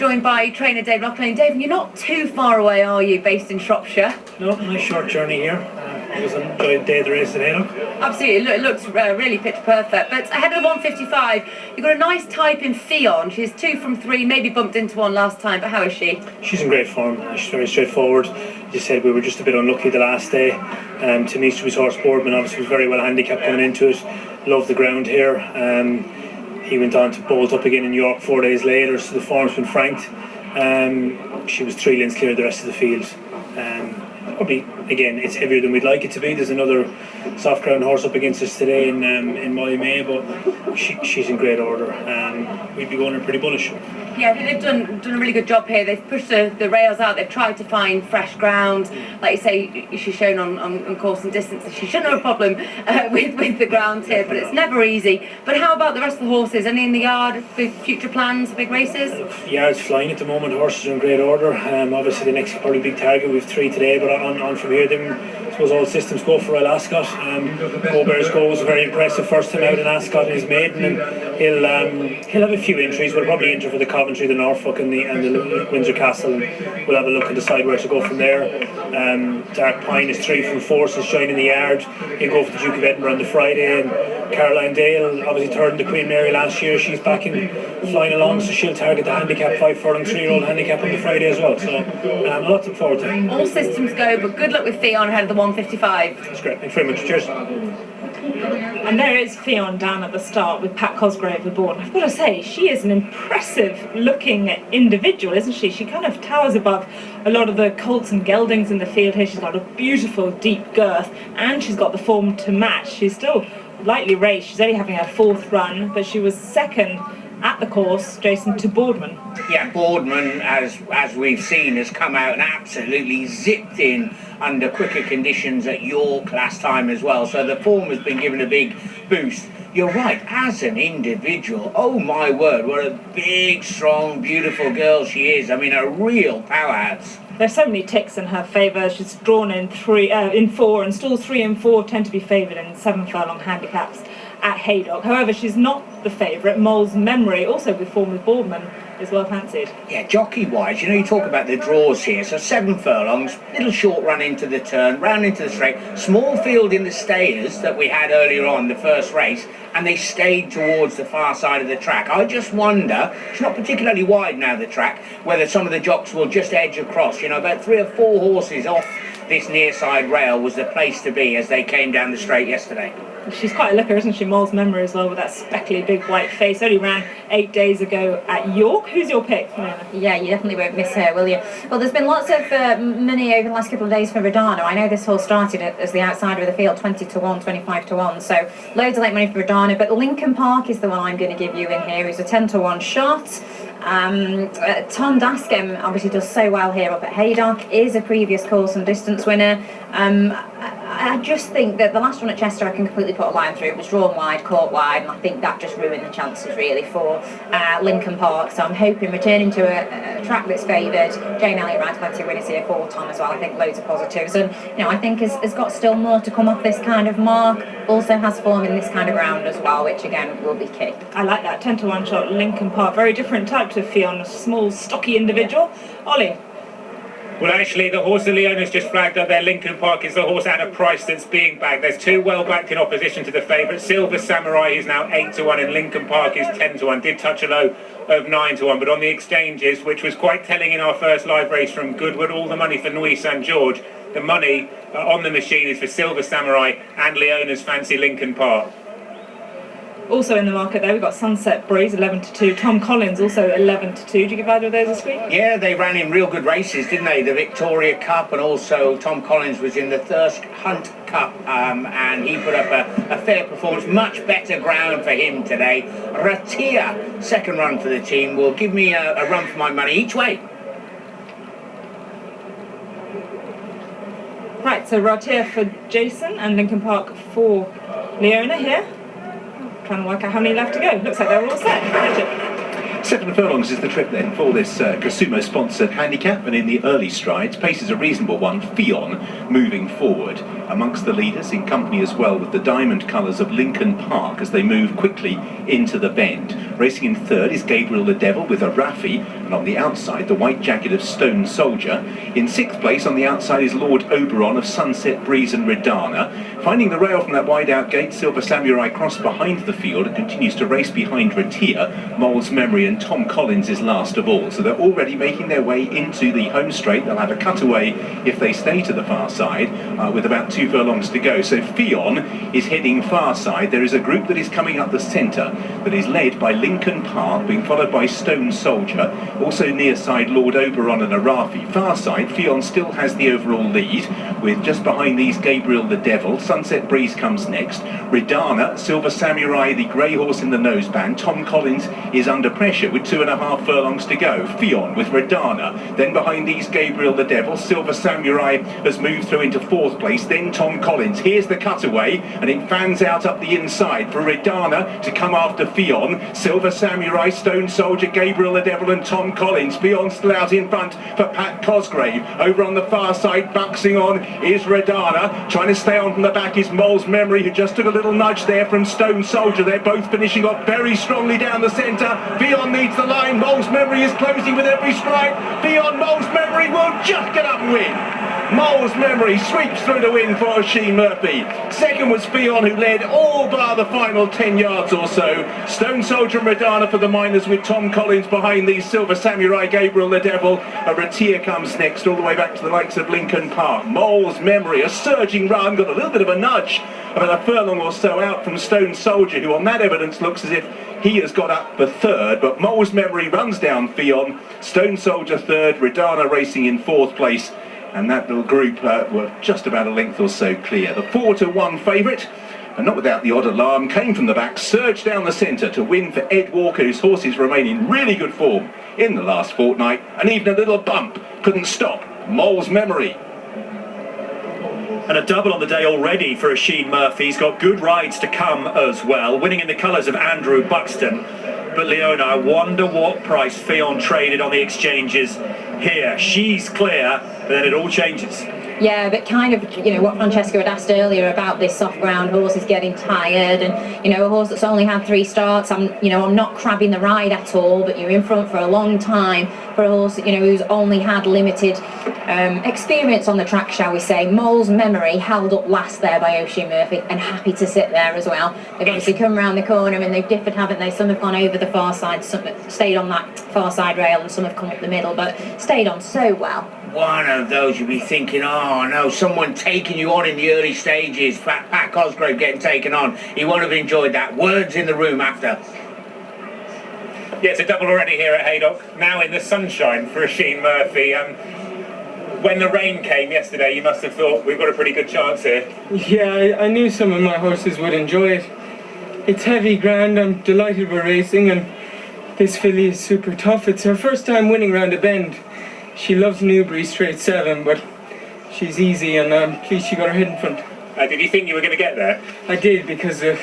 joined by trainer Dave Loughlin. Dave, you're not too far away, are you, based in Shropshire? No, nice short journey here. It was an enjoyed day of the race at Haydock. Absolutely, it looks really pitch perfect. But ahead of the 155, you've got a nice type in Ffion. She's 2 from 3, maybe bumped into one last time, but how is she? She's in great form. She's very straightforward. As you said, we were just a bit unlucky the last day. To meet his horse Boardman obviously was very well handicapped coming into it. Loved the ground here. He went on to bolt up again in York 4 days later, so the form's been franked. She was 3 lengths clear of the rest of the field. Probably, again, it's heavier than we'd like it to be. There's another soft ground horse up against us today in May, but she's in great order. We'd be going in pretty bullish. Yeah, I think they've done a really good job here. They've pushed the rails out. They've tried to find fresh ground. Like you say, she's shown on course and distance that she shouldn't have a problem with the ground here, but it's never easy. But how about the rest of the horses? Any in the yard for future plans, big races? Yard's flying at the moment. Horses are in great order. Obviously the next probably big target, we have 3 today, but on from here then I suppose all systems go for Royal Ascot. Go Bears Go was a very impressive first time out in Ascot in his maiden, and he'll have a few entries. We'll probably enter for the Coventry, the Norfolk and the Windsor Castle, and we'll have a look and decide where to go from there. Dark Pine is 3 from 4, so shine in the yard. He'll go for the Duke of Edinburgh on the Friday, and Caroline Dale, obviously third in the Queen Mary last year, she's back in flying along, so she'll target the handicap 5 furlong 3-year-old handicap on the Friday as well. So a lot to look forward to. All systems go, but good luck with Ffion ahead of the 155. That's great. Thanks very much. Cheers. And there is Ffion down at the start with Pat Cosgrave aboard. I've got to say, she is an impressive looking individual, isn't she? She kind of towers above a lot of the colts and geldings in the field here. She's got a beautiful deep girth, and she's got the form to match. She's still lightly raced. She's only having her 4th run, but she was second at the course, Jason, to Boardman. Yeah, Boardman, as we've seen, has come out and absolutely zipped in under quicker conditions at York last time as well. So the form has been given a big boost. You're right, as an individual, oh my word, what a big, strong, beautiful girl she is. I mean, a real powerhouse. There's so many ticks in her favour. She's drawn in 4, and stalls 3 and 4 tend to be favoured in 7 furlong handicaps at Haydock. However, she's not the favourite. Mole's Memory, also with form with Boardman, is well fancied. Yeah, jockey-wise, you talk about the draws here. So 7 furlongs, little short run into the turn, round into the straight, small field in the stayers that we had earlier on the first race, and they stayed towards the far side of the track. I just wonder, it's not particularly wide now, the track, whether some of the jocks will just edge across. About 3 or 4 horses off this near side rail was the place to be as they came down the straight yesterday. She's quite a looker, isn't she? Mole's Memory as well, with that speckly big white face. Only ran 8 days ago at York. Who's your pick, Fiona? Yeah, you definitely won't miss her, will you? Well, there's been lots of money over the last couple of days for Rodano. I know this horse started as the outsider of the field, 20 to 1, 25 to 1. So loads of late money for Rodano. But Lincoln Park is the one I'm going to give you in here. He's a 10 to 1 shot. Tom Dascombe obviously does so well here up at Haydock, is a previous course and distance winner. I just think that the last one at Chester I can completely put a line through. It was drawn wide, caught wide, and I think that just ruined the chances really for Lincoln Park. So I'm hoping returning to a track that's favoured. Jane Elliott rides plenty of winners here for Tom as well. I think loads of positives, and I think has got still more to come off this kind of mark. Also has form in this kind of ground as well, which again will be key. I like that 10 to 1 shot. Lincoln Park, very different type to Ffion, a small, stocky individual. Ollie. Well, actually, the horse that Leona's just flagged up there, Lincoln Park, is the horse at a price that's being backed. There's 2 well backed in opposition to the favourite. Silver Samurai is now 8 to 1, and Lincoln Park is 10 to 1. Did touch a low of 9 to 1, but on the exchanges, which was quite telling in our first live race from Goodwood, all the money for Nui St George. The money on the machine is for Silver Samurai and Leona's fancy Lincoln Park. Also in the market there, we've got Sunset Breeze, 11 to 2. Tom Collins, also 11 to 2. Did you give either of those this week? Yeah, they ran in real good races, didn't they? The Victoria Cup, and also Tom Collins was in the Thirsk Hunt Cup, and he put up a fair performance. Much better ground for him today. Ratia, second run for the team, will give me a run for my money each way. Right, so Ratia for Jason and Lincoln Park for Leona here. Trying to work out how many left to go. Looks like they're all set. 7 furlongs is the trip then for this Casumo sponsored handicap, and in the early strides pace is a reasonable one. Ffion moving forward amongst the leaders, in company as well with the diamond colours of Lincoln Park as they move quickly into the bend. Racing in third is Gabriel the Devil with a Raffi. And on the outside, the white jacket of Stone Soldier. In 6th place on the outside is Lord Oberon of Sunset Breeze and Redana. Finding the rail from that wide out gate, Silver Samurai crossed behind the field and continues to race behind Ratia. Mole's Memory and Tom Collins is last of all. So they're already making their way into the home straight. They'll have a cutaway if they stay to the far side with about 2 furlongs to go. So Ffion is heading far side. There is a group that is coming up the centre that is led by Lincoln Park, being followed by Stone Soldier. Also near side Lord Oberon and Arafi. Far side, Ffion still has the overall lead, with just behind these Gabriel the Devil. Sunset Breeze comes next. Redana, Silver Samurai, the grey horse in the noseband. Tom Collins is under pressure with 2.5 furlongs to go. Ffion with Redana. Then behind these Gabriel the Devil. Silver Samurai has moved through into 4th place. Then Tom Collins. Here's the cutaway, and it fans out up the inside for Redana to come after Ffion. Silver Samurai, Stone Soldier, Gabriel the Devil and Tom Collins. Ffion still out in front for Pat Cosgrave. Over on the far side, buxing on is Redana. Trying to stay on from the back is Mole's Memory, who just took a little nudge there from Stone Soldier. They're both finishing off very strongly down the centre. Ffion needs the line. Mole's Memory is closing with every stride. Ffion, Mole's Memory will just get up and win. Mole's Memory sweeps through the win for Sheen Murphy. Second was Ffion, who led all bar the final 10 yards or so. Stone Soldier and Redana for the minors, with Tom Collins behind these. Silver Samurai, Gabriel the Devil. A Ratia comes next, all the way back to the likes of Lincoln Park. Mole's Memory, a surging run, got a little bit of a nudge, about a furlong or so out from Stone Soldier, who on that evidence looks as if he has got up for 3rd, but Mole's Memory runs down Ffion. Stone Soldier 3rd, Redana racing in 4th place. And that little group were just about a length or so clear. The 4-1 favourite, and not without the odd alarm, came from the back, surged down the centre to win for Ed Walker, whose horses remain in really good form in the last fortnight, and even a little bump couldn't stop Mole's Memory. And a double on the day already for Sheen Murphy. He's got good rides to come as well, winning in the colours of Andrew Buxton. But Leona, I wonder what price Ffion traded on the exchanges here. She's clear, but then it all changes. Yeah, but kind of, what Francesco had asked earlier about this soft ground horse is getting tired, and, a horse that's only had 3 starts, I'm not crabbing the ride at all, but you're in front for a long time for a horse, who's only had limited experience on the track, shall we say. Mole's Memory held up last there by Oisin Murphy, and happy to sit there as well. They've obviously come round the corner and they've differed, haven't they? Some have gone over the far side, some have stayed on that far side rail, and some have come up the middle, but stayed on so well. One of those you'd be thinking, oh no, someone taking you on in the early stages. Pat Cosgrave getting taken on. He won't have enjoyed that. Words in the room after. Yeah, it's a double already here at Haydock. Now in the sunshine for Sheen Murphy. When the rain came yesterday, you must have thought we've got a pretty good chance here. Yeah, I knew some of my horses would enjoy it. It's heavy ground. I'm delighted we're racing, and this filly is super tough. It's her first time winning round a bend. She loves Newbury straight 7, but she's easy, and I'm pleased she got her head in front. Did you think you were going to get there? I did, because the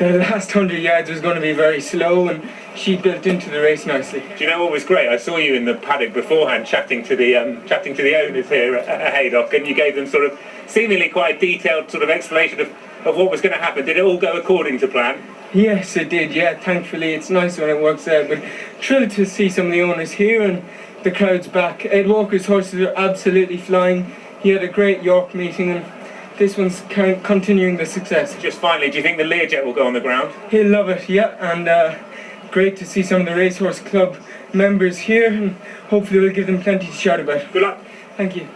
last 100 yards was going to be very slow, and she built into the race nicely. Do you know what was great? I saw you in the paddock beforehand chatting to the owners here at Haydock, and you gave them sort of seemingly quite a detailed sort of explanation of what was going to happen. Did it all go according to plan? Yes, it did, yeah, thankfully. It's nice when it works out, but thrilled to see some of the owners here and the crowd's back. Ed Walker's horses are absolutely flying. He had a great York meeting, and this one's continuing the success. Just finally, do you think the Learjet will go on the ground? He'll love it, yeah, and great to see some of the Racehorse Club members here, and hopefully we'll give them plenty to shout about. Good luck. Thank you.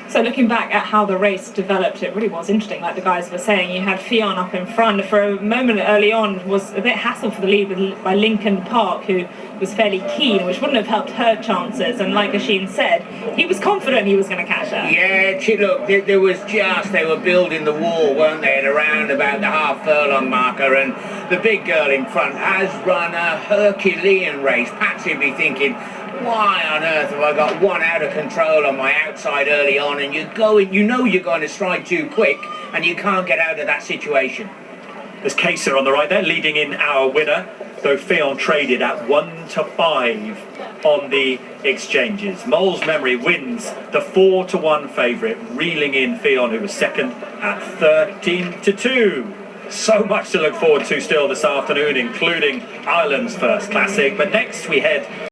So looking back at how the race developed, it really was interesting. Like the guys were saying, you had Ffion up in front. For a moment early on, was a bit hassle for the lead by Lincoln Park, who was fairly keen, which wouldn't have helped her chances. And like Oisin said, he was confident he was going to catch her. Yeah, look, they were building the wall, weren't they, at around about the half furlong marker, and the big girl in front has run a Herculean race. Patsy would be thinking, why on earth have I got one out of control on my outside early on, and you're going to stride too quick, and you can't get out of that situation. There's Kaser on the right there, leading in our winner, though Ffion traded at 1-5 on the exchanges. Mole's Memory wins the 4-1 favourite, reeling in Ffion, who was second at 13-2. So much to look forward to still this afternoon, including Ireland's first classic. But next we head